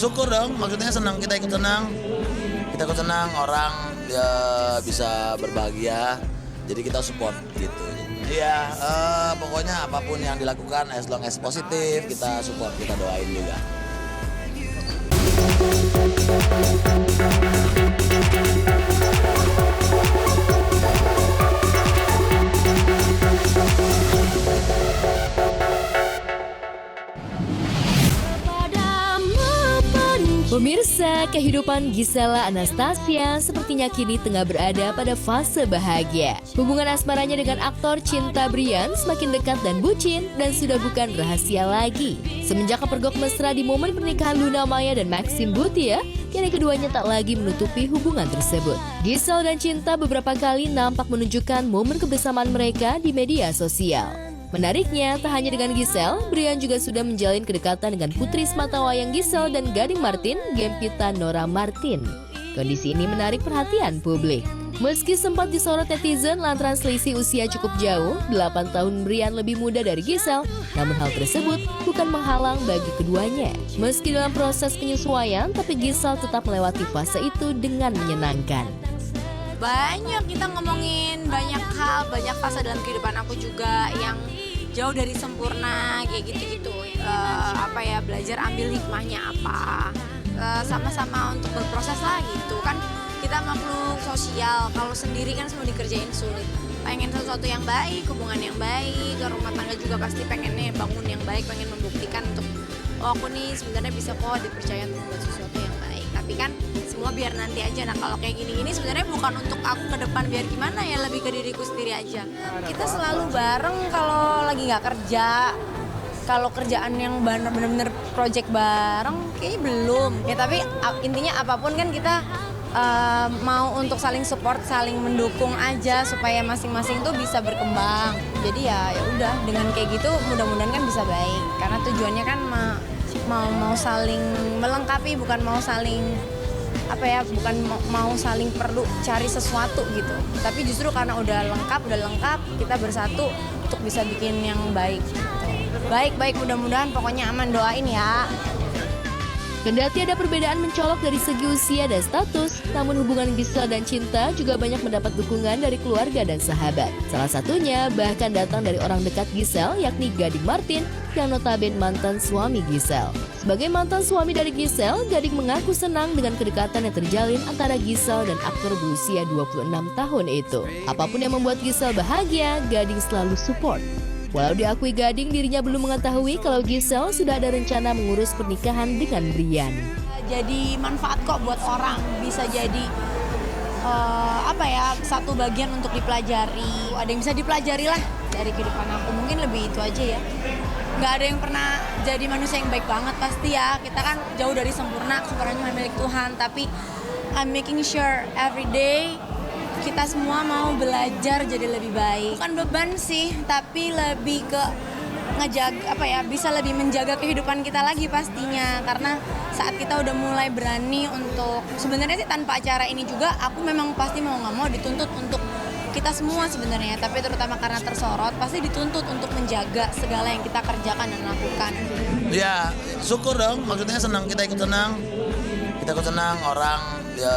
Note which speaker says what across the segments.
Speaker 1: syukur dong, maksudnya senang, kita ikut senang. Kita ikut senang, orang ya bisa berbahagia, jadi kita support gitu. Iya, pokoknya apapun yang dilakukan as long as positif, kita support, kita doain juga.
Speaker 2: Pemirsa, kehidupan Gisela Anastasia sepertinya kini tengah berada pada fase bahagia. Hubungan asmaranya dengan aktor Cinta Brian semakin dekat dan bucin dan sudah bukan rahasia lagi. Semenjak kepergok mesra di momen pernikahan Luna Maya dan Maxim Butia, kini keduanya tak lagi menutupi hubungan tersebut. Gisel dan Cinta beberapa kali nampak menunjukkan momen kebersamaan mereka di media sosial. Menariknya, tak hanya dengan Gisel, Brian juga sudah menjalin kedekatan dengan putri sematawayang Gisel dan Gading Martin, Gempita Nora Martin. Kondisi ini menarik perhatian publik. Meski sempat disorot netizen lantaran selisih usia cukup jauh, 8 tahun Brian lebih muda dari Gisel, namun hal tersebut bukan menghalang bagi keduanya. Meski dalam proses penyesuaian, tapi Gisel tetap melewati fase itu dengan menyenangkan.
Speaker 3: Banyak kita ngomongin banyak hal, banyak fase dalam kehidupan aku juga yang jauh dari sempurna kayak gitu-gitu. Belajar ambil hikmahnya apa, sama-sama untuk berproses lah gitu kan. Kita makhluk sosial, kalau sendiri kan semua dikerjain sulit. Pengen sesuatu yang baik, hubungan yang baik, rumah tangga juga pasti pengennya bangun yang baik, pengen membuktikan untuk aku nih sebenarnya bisa kok dipercaya untuk buat sesuatu yang baik. Tapi kan semua biar nanti aja. Nah kalau kayak gini-gini sebenarnya bukan untuk aku ke depan biar gimana ya, lebih ke diriku sendiri aja. Kita selalu bareng kalau lagi nggak kerja. Kalau kerjaan yang bener-bener project bareng kayaknya belum. Ya tapi intinya apapun kan kita mau untuk saling support, saling mendukung aja supaya masing-masing tuh bisa berkembang. Jadi ya udah dengan kayak gitu mudah-mudahan kan bisa baik. Karena tujuannya kan mau saling melengkapi, bukan mau saling bukan mau saling perlu cari sesuatu gitu. Tapi justru karena udah lengkap kita bersatu untuk bisa bikin yang baik. Baik mudah-mudahan pokoknya aman, doain ya.
Speaker 2: Kendati ada perbedaan mencolok dari segi usia dan status, namun hubungan Gisel dan Cinta juga banyak mendapat dukungan dari keluarga dan sahabat. Salah satunya bahkan datang dari orang dekat Gisel, yakni Gading Martin, yang notabene mantan suami Gisel. Sebagai mantan suami dari Gisel, Gading mengaku senang dengan kedekatan yang terjalin antara Gisel dan aktor berusia 26 tahun itu. Apapun yang membuat Gisel bahagia, Gading selalu support. Walau diakui Gading, dirinya belum mengetahui kalau Gisel sudah ada rencana mengurus pernikahan dengan Brian.
Speaker 3: Jadi manfaat kok buat orang, bisa jadi satu bagian untuk dipelajari. Ada yang bisa dipelajari lah dari kehidupan aku, mungkin lebih itu aja ya. Nggak ada yang pernah jadi manusia yang baik banget pasti ya. Kita kan jauh dari sempurna, sempurnanya milik Tuhan. Tapi I'm making sure every day kita semua mau belajar jadi lebih baik. Bukan beban sih, tapi lebih ke ngejaga bisa lebih menjaga kehidupan kita lagi pastinya. Karena saat kita udah mulai berani untuk sebenarnya sih tanpa acara ini juga aku memang pasti mau nggak mau dituntut untuk kita semua sebenarnya, tapi terutama karena tersorot pasti dituntut untuk menjaga segala yang kita kerjakan dan lakukan.
Speaker 1: Ya, syukur dong, maksudnya senang, kita ikut senang. Kita ikut senang, orang ya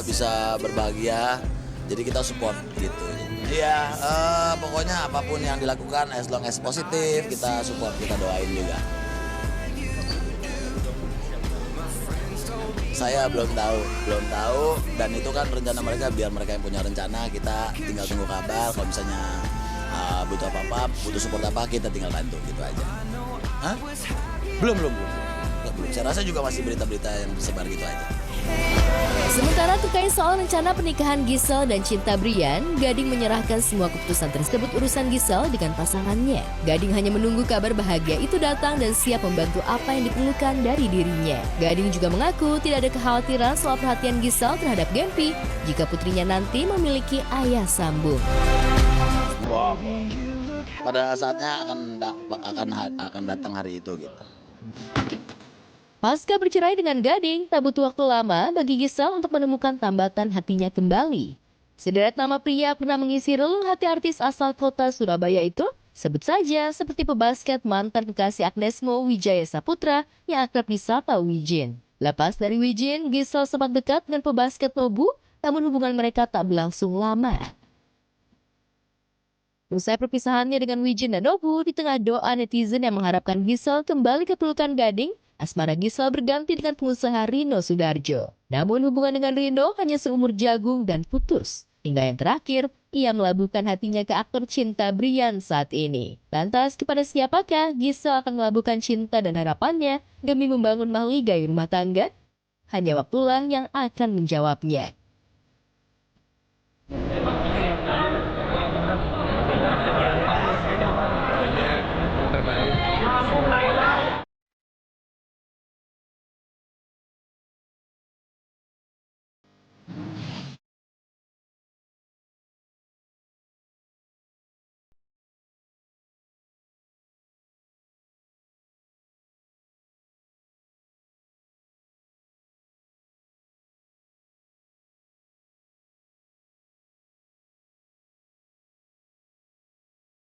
Speaker 1: bisa berbahagia, jadi kita support gitu. Iya, pokoknya apapun yang dilakukan as long as positif, kita support, kita doain juga. Saya belum tahu dan itu kan rencana mereka, biar mereka yang punya rencana, kita tinggal tunggu kabar. Kalau misalnya butuh apa-apa, butuh support apa, kita tinggal bantu gitu aja. Hah? Belum. Saya rasa juga masih berita-berita yang tersebar gitu aja.
Speaker 2: Sementara terkait soal rencana pernikahan Gisel dan Cinta Brian, Gading menyerahkan semua keputusan tersebut urusan Gisel dengan pasangannya. Gading hanya menunggu kabar bahagia itu datang dan siap membantu apa yang diperlukan dari dirinya. Gading juga mengaku tidak ada kekhawatiran soal perhatian Gisel terhadap Gempi jika putrinya nanti memiliki ayah sambung.
Speaker 1: Wow. Pada saatnya akan datang hari itu gitu.
Speaker 2: Pasca bercerai dengan Gading, tak butuh waktu lama bagi Gisel untuk menemukan tambatan hatinya kembali. Sederet nama pria pernah mengisi relung hati artis asal kota Surabaya itu, sebut saja seperti pebasket mantan kekasih Agnes Mo, Wijaya Saputra, yang akrab disapa Wijin. Lepas dari Wijin, Gisel sempat dekat dengan pebasket Nobu, namun hubungan mereka tak berlangsung lama. Usai perpisahannya dengan Wijin dan Nobu, di tengah doa netizen yang mengharapkan Gisel kembali ke pelukan gading, asmara Gisel berganti dengan pengusaha Rino Sudarjo. Namun hubungan dengan Rino hanya seumur jagung dan putus. Hingga yang terakhir, ia melabuhkan hatinya ke aktor Cinta Brian saat ini. Lantas, kepada siapakah Gisel akan melabuhkan cinta dan harapannya demi membangun mahligai rumah tangga? Hanya waktulah yang akan menjawabnya.